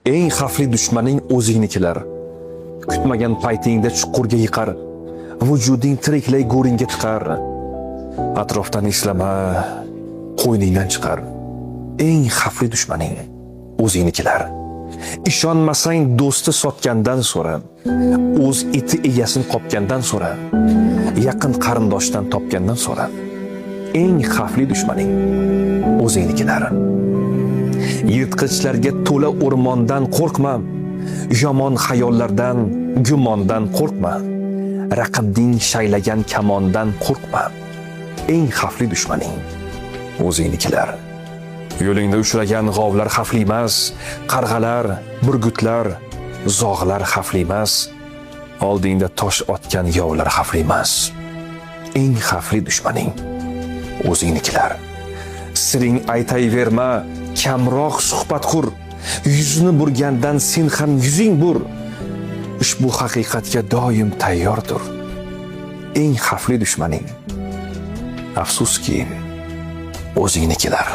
Eng xavfli dushmaning o'zingnikilar. Kutmagan paytingda chuqurga yiqar, vujuding tiriklay go'ringga tiqar. Atrofdan eslama, qo'yningdan chiqar. Eng xavfli dushmaning o'zingnikilar. Ishonmasang do'sti sotgandan so'ra, o'z iti egasini qopgandan so'ra, yaqin qarindoshdan topgandan so'ra. Eng xavfli dushmaning o'zingnikilar. Yirtqichlarga to'la o'rmondan qo'rqma, yomon xayollardan, gumondan qo'rqma, raqibning shaylagan kamondan qo'rqma. Eng xavfli dushmaning o'zingnikilar. Yo'lingda uchragan g'ovlar xavfli emas, qarg'alar, burgutlar, zog'lar xavfli emas, oldingda tosh otgan yovlar xavfli emas. Eng xavfli dushmaning o'zingnikilar. Siring aytayverma, kamroq suhbat qur. Yuzini burgandan sen ham yuzing bur. Ushbu haqiqatga doim tayyordir. Eng xavfli dushmaning afsuski o'zingnikilar.